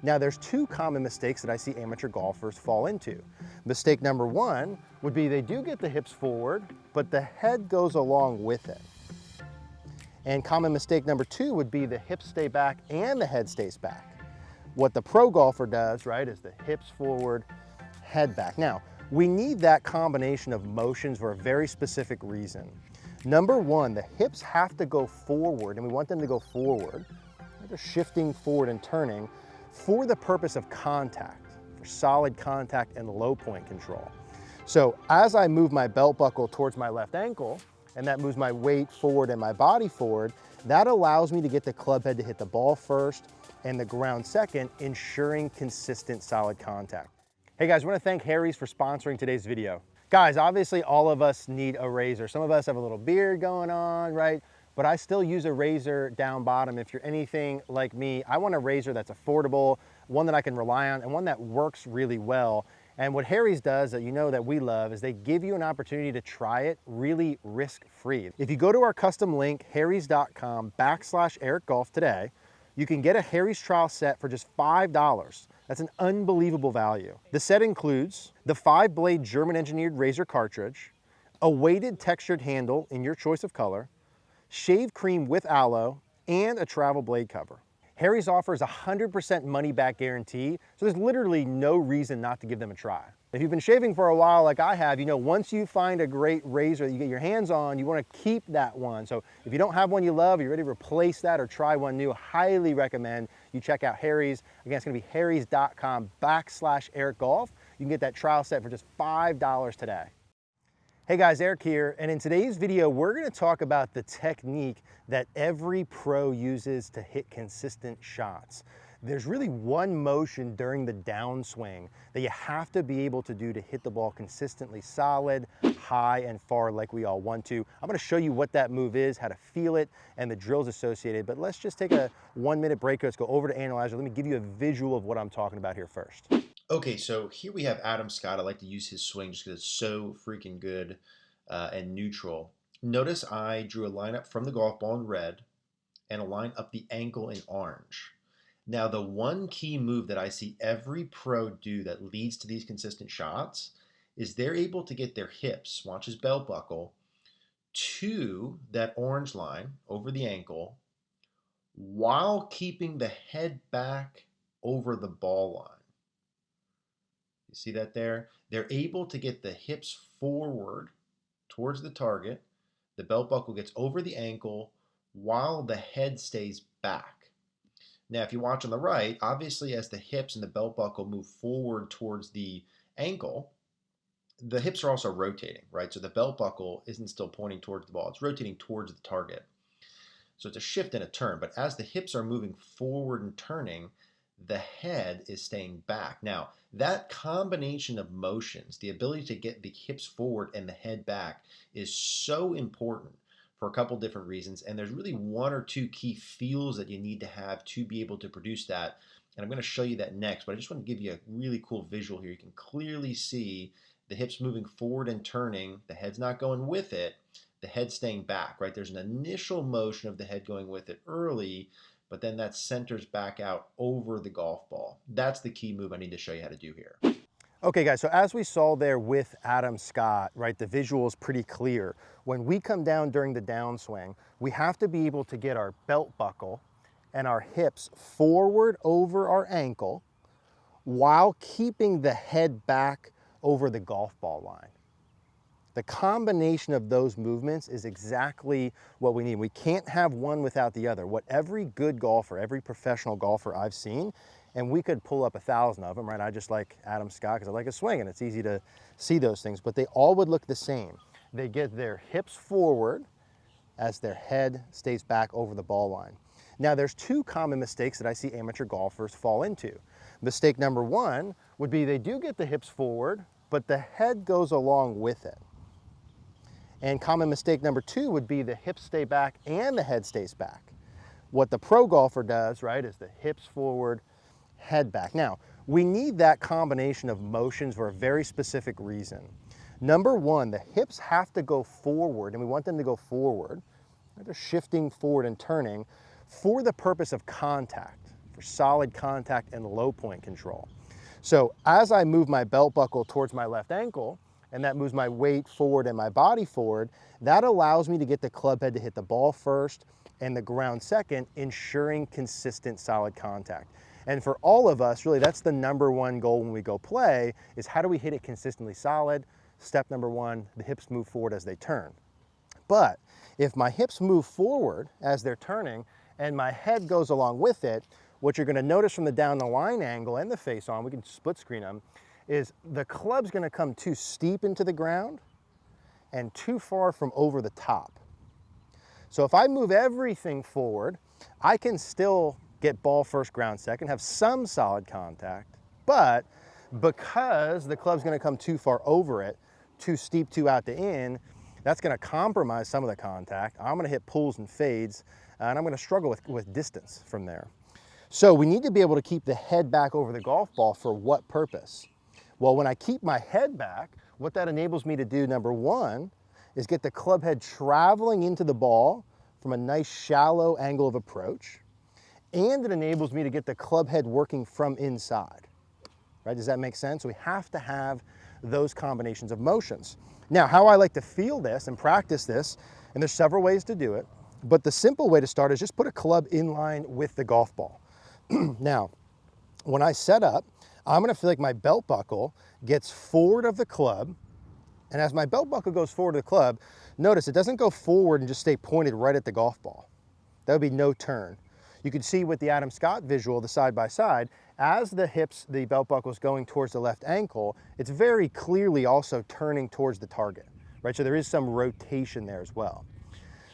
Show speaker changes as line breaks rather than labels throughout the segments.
Now, there's two common mistakes that I see amateur golfers fall into. Mistake number one would be they do get the hips forward, but the head goes along with it. And common mistake number two would be the hips stay back and the head stays back. What the pro golfer does, right, is the hips forward, head back. Now, we need that combination of motions for a very specific reason. Number one, the hips have to go forward, and we want them to go forward. They're shifting forward and turning for the purpose of contact, for solid contact and low point control. So as I move my belt buckle towards my left ankle, and that moves my weight forward and my body forward, that allows me to get the club head to hit the ball first and the ground second, ensuring consistent solid contact. Hey guys, I want to thank Harry's for sponsoring today's video. Guys, obviously all of us need a razor. Some of us have a little beard going on, right? But I still use a razor down bottom. If you're anything like me, I want a razor that's affordable, one that I can rely on, and one that works really well. And what Harry's does that you know that we love is they give you an opportunity to try it really risk-free. If you go to our custom link, harrys.com/Eric Golf today, you can get a Harry's trial set for just $5. That's an unbelievable value. The set includes the 5-blade German-engineered razor cartridge, a weighted textured handle in your choice of color, shave cream with aloe, and a travel blade cover. Harry's offers a 100% money-back guarantee, so there's literally no reason not to give them a try. If you've been shaving for a while like I have, you know once you find a great razor that you get your hands on, you want to keep that one. So if you don't have one you love, you're ready to replace that or try one new, highly recommend you check out Harry's. Again, it's going to be harrys.com/Eric Golf. You can get that trial set for just $5 today. Hey guys, Eric here, and in today's video, we're gonna talk about the technique that every pro uses to hit consistent shots. There's really one motion during the downswing that you have to be able to do to hit the ball consistently solid, high, and far like we all want to. I'm gonna show you what that move is, how to feel it, and the drills associated, but let's just take a 1-minute break. Let's go over to Analyzer. Let me give you a visual of what I'm talking about here first.
Okay, so here we have Adam Scott. I like to use his swing just because it's so freaking good and neutral. Notice I drew a line up from the golf ball in red and a line up the ankle in orange. Now, the one key move that I see every pro do that leads to these consistent shots is they're able to get their hips, watch his belt buckle, to that orange line over the ankle while keeping the head back over the ball line. You see that there? They're able to get the hips forward towards the target. The belt buckle gets over the ankle while the head stays back. Now, if you watch on the right, obviously as the hips and the belt buckle move forward towards the ankle, the hips are also rotating, right? So the belt buckle isn't still pointing towards the ball. It's rotating towards the target. So it's a shift and a turn. But as the hips are moving forward and turning, the head is staying back. Now, that combination of motions, the ability to get the hips forward and the head back, is so important for a couple different reasons. And there's really one or two key feels that you need to have to be able to produce that. And I'm going to show you that next, but I just want to give you a really cool visual here. You can clearly see the hips moving forward and turning. The head's not going with it. The head staying back, right? There's an initial motion of the head going with it early, but then that centers back out over the golf ball. That's the key move I need to show you how to do here.
Okay guys, so as we saw there with Adam Scott, right, the visual is pretty clear. When we come down during the downswing, we have to be able to get our belt buckle and our hips forward over our ankle while keeping the head back over the golf ball line. The combination of those movements is exactly what we need. We can't have one without the other. What every good golfer, every professional golfer I've seen, and we could pull up 1,000 of them, right? I just like Adam Scott because I like his swing and it's easy to see those things, but they all would look the same. They get their hips forward as their head stays back over the ball line. Now, there's two common mistakes that I see amateur golfers fall into. Mistake number one would be they do get the hips forward, but the head goes along with it. And common mistake number two would be the hips stay back and the head stays back. What the pro golfer does, right, is the hips forward, head back. Now, we need that combination of motions for a very specific reason. Number one, the hips have to go forward, and we want them to go forward. They're shifting forward and turning for the purpose of contact, for solid contact and low point control. So as I move my belt buckle towards my left ankle, and that moves my weight forward and my body forward, that allows me to get the club head to hit the ball first and the ground second, ensuring consistent solid contact. And for all of us, really, that's the #1 goal when we go play, is how do we hit it consistently solid? Step number 1, the hips move forward as they turn. But if my hips move forward as they're turning and my head goes along with it, what you're gonna notice from the down the line angle and the face on, we can split screen them, is the club's gonna come too steep into the ground and too far from over the top. So if I move everything forward, I can still get ball first, ground second, have some solid contact, but because the club's gonna come too far over it, too steep, too out to in, that's gonna compromise some of the contact. I'm gonna hit pulls and fades, and I'm gonna struggle with distance from there. So we need to be able to keep the head back over the golf ball for what purpose? Well, when I keep my head back, what that enables me to do, #1, is get the club head traveling into the ball from a nice shallow angle of approach, and it enables me to get the club head working from inside, right? Does that make sense? So we have to have those combinations of motions. Now, how I like to feel this and practice this, and there's several ways to do it, but the simple way to start is just put a club in line with the golf ball. Now, when I set up, I'm gonna feel like my belt buckle gets forward of the club, and as my belt buckle goes forward of the club, notice it doesn't go forward and just stay pointed right at the golf ball. That would be no turn. You can see with the Adam Scott visual, the side by side, as the hips, the belt buckle is going towards the left ankle, it's very clearly also turning towards the target, right? So there is some rotation there as well.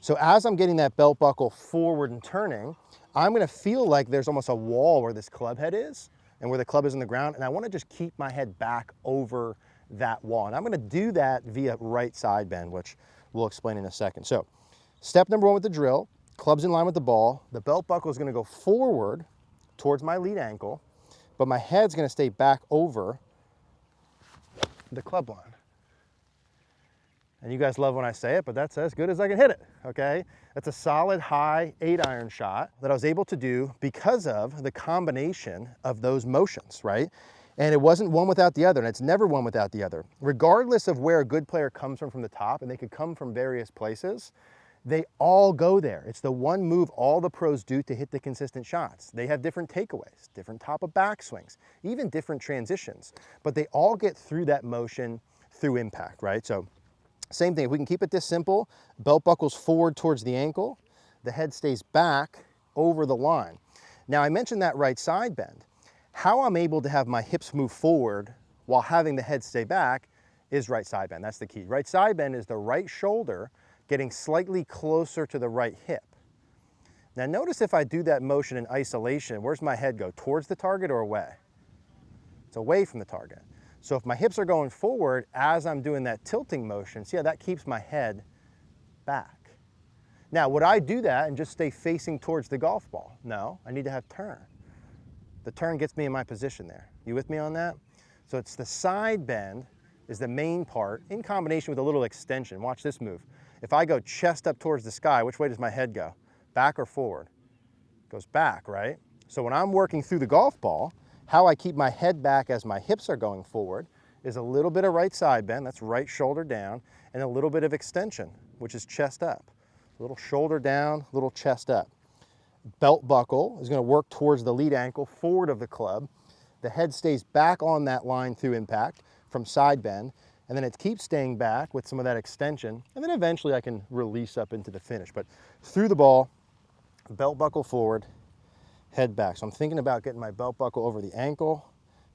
So as I'm getting that belt buckle forward and turning, I'm gonna feel like there's almost a wall where this club head is and where the club is in the ground, and I wanna just keep my head back over that wall. And I'm gonna do that via right side bend, which we'll explain in a second. So step #1 with the drill, club's in line with the ball, the belt buckle is gonna go forward towards my lead ankle, but my head's gonna stay back over the club line. And you guys love when I say it, but that's as good as I can hit it, okay? That's a solid high 8-iron shot that I was able to do because of the combination of those motions, right? And it wasn't one without the other, and it's never one without the other. Regardless of where a good player comes from the top, and they could come from various places, they all go there. It's the one move all the pros do to hit the consistent shots. They have different takeaways, different top of backswings, even different transitions, but they all get through that motion through impact, right? So same thing, if we can keep it this simple, belt buckles forward towards the ankle, the head stays back over the line. Now I mentioned that right side bend. How I'm able to have my hips move forward while having the head stay back is right side bend, that's the key. Right side bend is the right shoulder getting slightly closer to the right hip. Now notice if I do that motion in isolation, where's my head go? Towards the target or away? It's away from the target. So if my hips are going forward as I'm doing that tilting motion, see how that keeps my head back. Now, would I do that and just stay facing towards the golf ball? No, I need to have turn. The turn gets me in my position there. You with me on that? So it's the side bend is the main part in combination with a little extension. Watch this move. If I go chest up towards the sky, which way does my head go? Back or forward? It goes back, right? So when I'm working through the golf ball, how I keep my head back as my hips are going forward is a little bit of right side bend, that's right shoulder down, and a little bit of extension, which is chest up. A little shoulder down, little chest up. Belt buckle is gonna work towards the lead ankle, forward of the club. The head stays back on that line through impact from side bend, and then it keeps staying back with some of that extension, and then eventually I can release up into the finish. But through the ball, belt buckle forward, head back. So I'm thinking about getting my belt buckle over the ankle,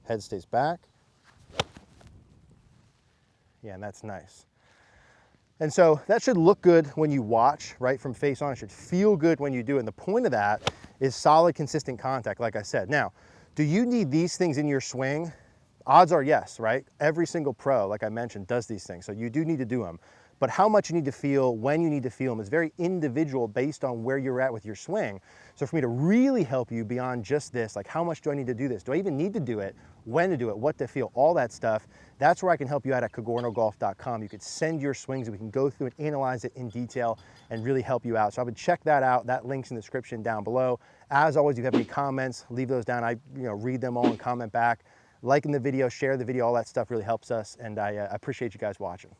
head stays back. Yeah, and that's nice. And so that should look good when you watch, right, from face on. It should feel good when you do it. And the point of that is solid, consistent contact, like I said. Now, do you need these things in your swing? Odds are yes, right? Every single pro, like I mentioned, does these things. So you do need to do them. but how much you need to feel, when you need to feel them is very individual based on where you're at with your swing. So for me to really help you beyond just this, like how much do I need to do this? Do I even need to do it? When to do it? What to feel? All that stuff. That's where I can help you out at cogornogolf.com. You could send your swings and we can go through and analyze it in detail and really help you out. So I would check that out. That link's in the description down below. As always, if you have any comments, leave those down. I read them all and comment back. Liking the video, share the video, all that stuff really helps us. And I appreciate you guys watching.